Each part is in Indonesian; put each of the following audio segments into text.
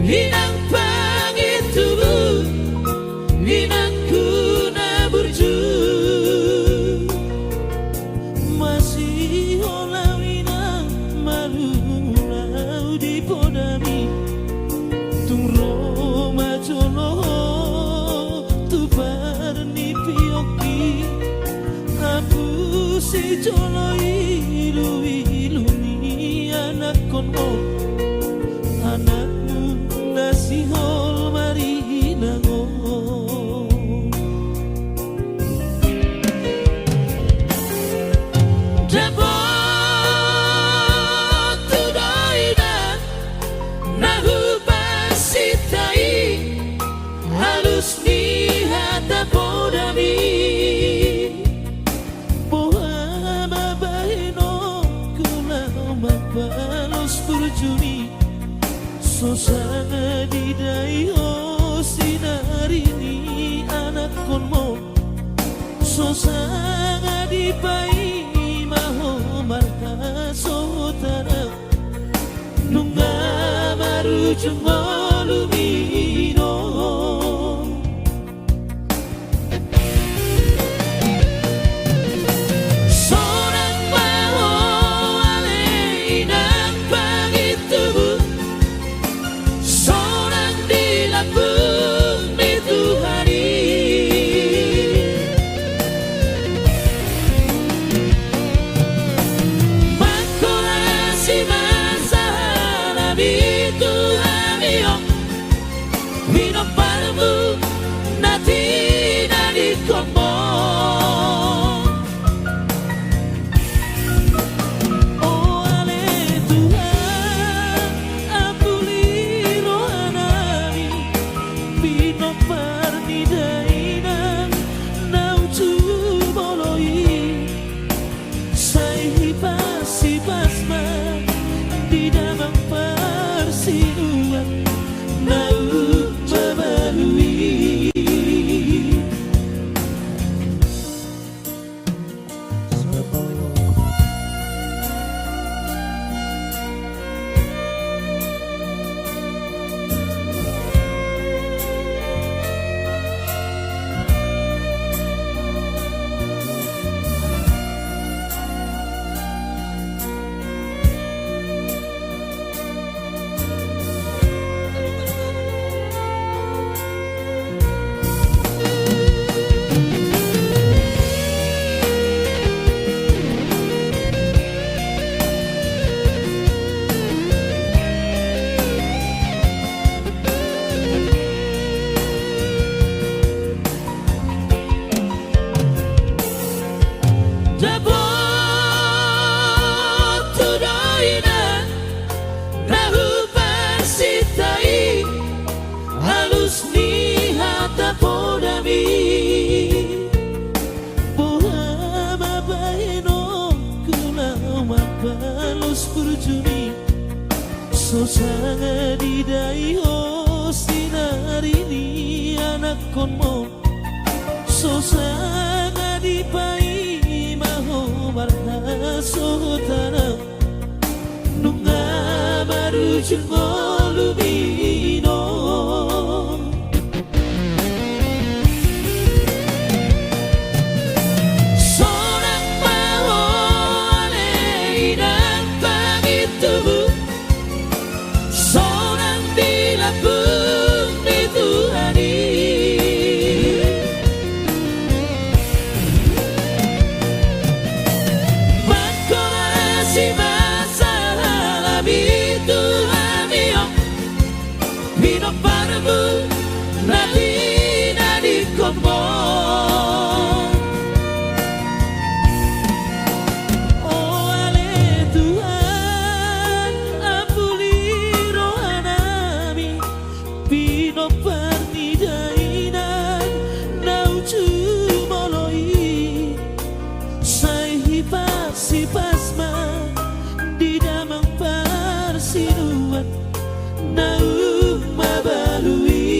Inang pangitubu inangku na burju masih olau inang malulau di podami tung roma jono tu parni pioki apu si jono ilu iluni anak konmo anakmu nasihol mari nango Dabot tudoina nahu pasitai halus ni hata podami bohama bahino kulau mapalos burjuni Sosana didai oh sinari ni anak konmo Sosana dipai maho marka sotana Nunga maru jungolu mino Sorang maho ale inang pangitubu bumi Tuhari Makolasi masalah bitu hamiyong Vino parmu nati nadi komo Oh ale Tuhan ampuni rohanami Bino parni dainan nauju moloi Sai pasi pasma di dalam persinuan nau mebalui Dabot tudoina nahu pasitai halus ni hata podami bohama bahino kulau mapalos burjuni Sosanga didai oh sinari ni anak konmo Sosanga dipai Marta sotana nunga baru jengolu bino Sorang maho ale inang pangitubu Sorang dilapung di Tuhari masalah bitu hamiyong Vino parmu nati nadi komo Oh ale Tuhan ampuni rohanami Vino parni dainan nauju moloi Sai pasi pasma di dalam persinuan nau mabalui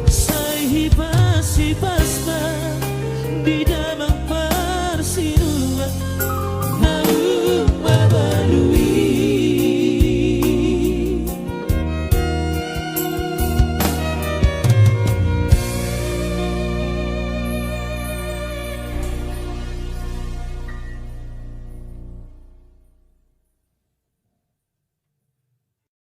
Sai pasi pasma